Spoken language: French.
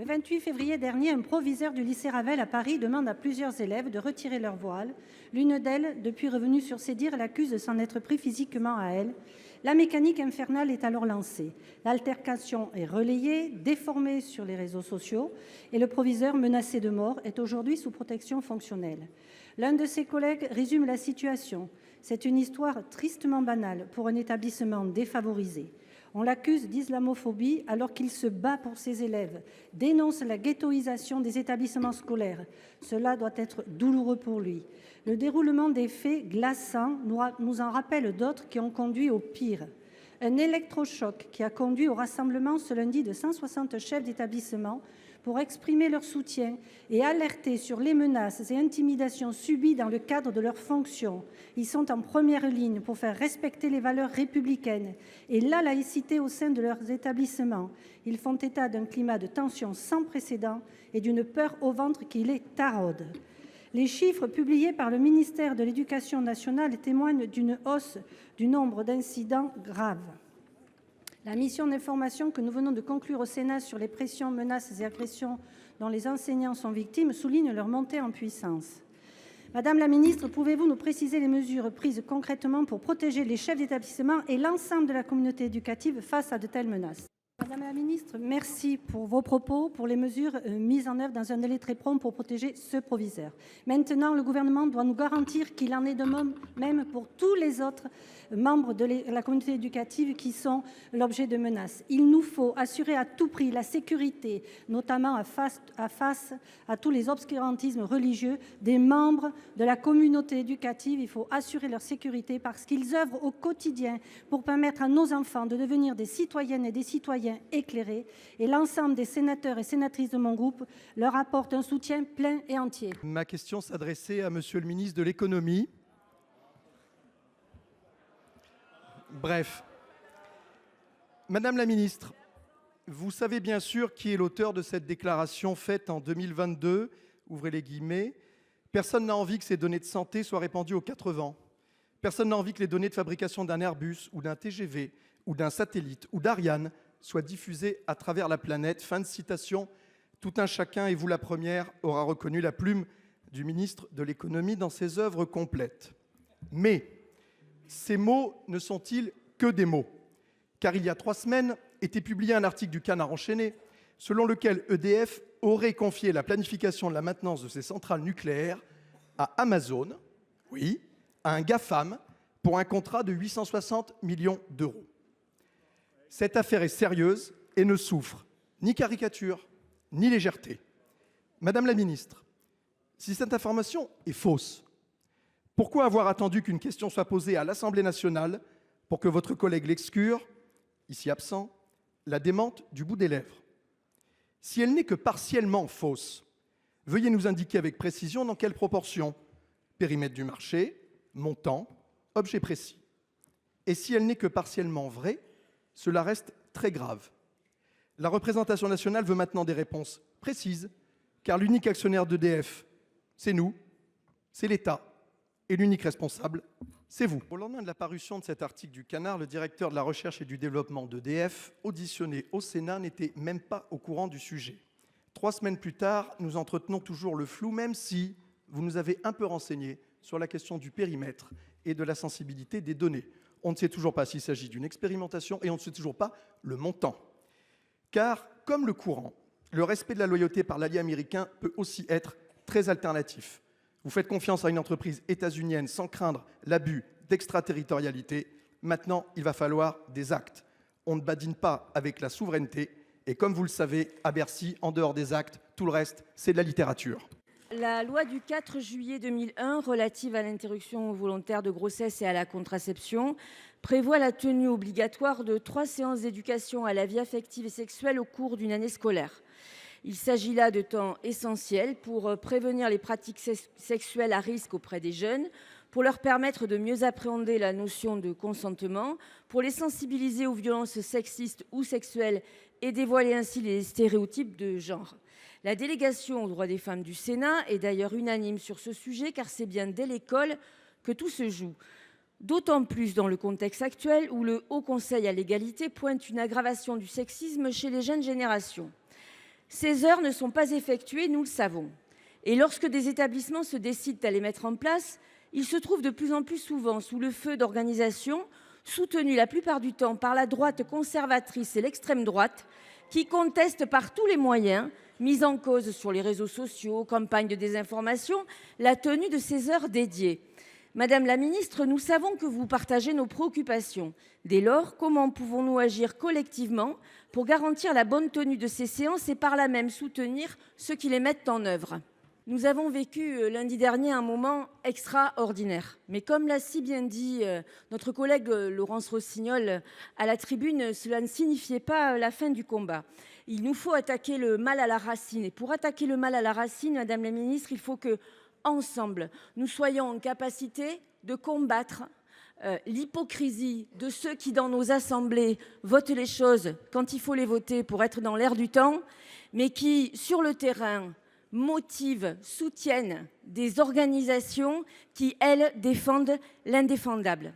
Le 28 février dernier, un proviseur du lycée Ravel à Paris demande à plusieurs élèves de retirer leur voile. L'une d'elles, depuis revenue sur ses dires, l'accuse de s'en être pris physiquement à elle. La mécanique infernale est alors lancée. L'altercation est relayée, déformée sur les réseaux sociaux et le proviseur, menacé de mort, est aujourd'hui sous protection fonctionnelle. L'un de ses collègues résume la situation. C'est une histoire tristement banale pour un établissement défavorisé. On l'accuse d'islamophobie alors qu'il se bat pour ses élèves, dénonce la ghettoisation des établissements scolaires. Cela doit être douloureux pour lui. Le déroulement des faits glaçants nous en rappelle d'autres qui ont conduit au pire. Un électrochoc qui a conduit au rassemblement ce lundi de 160 chefs d'établissement pour exprimer leur soutien et alerter sur les menaces et intimidations subies dans le cadre de leurs fonctions. Ils sont en première ligne pour faire respecter les valeurs républicaines et la laïcité au sein de leurs établissements. Ils font état d'un climat de tension sans précédent et d'une peur au ventre qui les taraude. Les chiffres publiés par le ministère de l'Éducation nationale témoignent d'une hausse du nombre d'incidents graves. La mission d'information que nous venons de conclure au Sénat sur les pressions, menaces et agressions dont les enseignants sont victimes souligne leur montée en puissance. Madame la ministre, pouvez-vous nous préciser les mesures prises concrètement pour protéger les chefs d'établissement et l'ensemble de la communauté éducative face à de telles menaces ? Madame la ministre, merci pour vos propos, pour les mesures mises en œuvre dans un délai très prompt pour protéger ce proviseur. Maintenant, le gouvernement doit nous garantir qu'il en est de même pour tous les autres membres de la communauté éducative qui sont l'objet de menaces. Il nous faut assurer à tout prix la sécurité, notamment face à tous les obscurantismes religieux des membres de la communauté éducative. Il faut assurer leur sécurité parce qu'ils œuvrent au quotidien pour permettre à nos enfants de devenir des citoyennes et des citoyens éclairés. Et l'ensemble des sénateurs et sénatrices de mon groupe leur apporte un soutien plein et entier. Ma question s'adressait à Monsieur le ministre de l'Économie. Bref. Madame la ministre, vous savez bien sûr qui est l'auteur de cette déclaration faite en 2022, ouvrez les guillemets. Personne n'a envie que ces données de santé soient répandues aux 4 vents. Personne n'a envie que les données de fabrication d'un Airbus ou d'un TGV ou d'un satellite ou d'Ariane soient diffusées à travers la planète. Fin de citation. Tout un chacun, et vous la première, aura reconnu la plume du ministre de l'Économie dans ses œuvres complètes. Mais ces mots ne sont-ils que des mots ? Car il y a 3 semaines était publié un article du Canard enchaîné selon lequel EDF aurait confié la planification de la maintenance de ses centrales nucléaires à Amazon, oui, à un GAFAM, pour un contrat de 860 millions d'euros. Cette affaire est sérieuse et ne souffre ni caricature, ni légèreté. Madame la ministre, si cette information est fausse, pourquoi avoir attendu qu'une question soit posée à l'Assemblée nationale pour que votre collègue Lescure, ici absent, la démente du bout des lèvres ? Si elle n'est que partiellement fausse, veuillez nous indiquer avec précision dans quelle proportion. Périmètre du marché, montant, objet précis. Et si elle n'est que partiellement vraie, cela reste très grave. La représentation nationale veut maintenant des réponses précises, car l'unique actionnaire d'EDF, c'est nous, c'est l'État. Et l'unique responsable, c'est vous. Au lendemain de la parution de cet article du Canard, le directeur de la recherche et du développement d'EDF, auditionné au Sénat, n'était même pas au courant du sujet. 3 semaines plus tard, nous entretenons toujours le flou, même si vous nous avez un peu renseigné sur la question du périmètre et de la sensibilité des données. On ne sait toujours pas s'il s'agit d'une expérimentation et on ne sait toujours pas le montant. Car, comme le courant, le respect de la loyauté par l'allié américain peut aussi être très alternatif. Vous faites confiance à une entreprise états-unienne sans craindre l'abus d'extraterritorialité. Maintenant, il va falloir des actes. On ne badine pas avec la souveraineté. Et comme vous le savez, à Bercy, en dehors des actes, tout le reste, c'est de la littérature. La loi du 4 juillet 2001 relative à l'interruption volontaire de grossesse et à la contraception prévoit la tenue obligatoire de 3 séances d'éducation à la vie affective et sexuelle au cours d'une année scolaire. Il s'agit là de temps essentiels pour prévenir les pratiques sexuelles à risque auprès des jeunes, pour leur permettre de mieux appréhender la notion de consentement, pour les sensibiliser aux violences sexistes ou sexuelles et dévoiler ainsi les stéréotypes de genre. La délégation aux droits des femmes du Sénat est d'ailleurs unanime sur ce sujet, car c'est bien dès l'école que tout se joue. D'autant plus dans le contexte actuel où le Haut Conseil à l'égalité pointe une aggravation du sexisme chez les jeunes générations. Ces heures ne sont pas effectuées, nous le savons. Et lorsque des établissements se décident à les mettre en place, ils se trouvent de plus en plus souvent sous le feu d'organisations soutenues la plupart du temps par la droite conservatrice et l'extrême droite, qui contestent par tous les moyens, mise en cause sur les réseaux sociaux, campagnes de désinformation, la tenue de ces heures dédiées. Madame la ministre, nous savons que vous partagez nos préoccupations. Dès lors, comment pouvons-nous agir collectivement pour garantir la bonne tenue de ces séances et par là même soutenir ceux qui les mettent en œuvre ? Nous avons vécu lundi dernier un moment extraordinaire. Mais comme l'a si bien dit notre collègue Laurence Rossignol à la tribune, cela ne signifiait pas la fin du combat. Il nous faut attaquer le mal à la racine. Et pour attaquer le mal à la racine, Madame la ministre, il faut que, ensemble, nous soyons en capacité de combattre l'hypocrisie de ceux qui, dans nos assemblées, votent les choses quand il faut les voter pour être dans l'air du temps, mais qui, sur le terrain, motivent, soutiennent des organisations qui, elles, défendent l'indéfendable.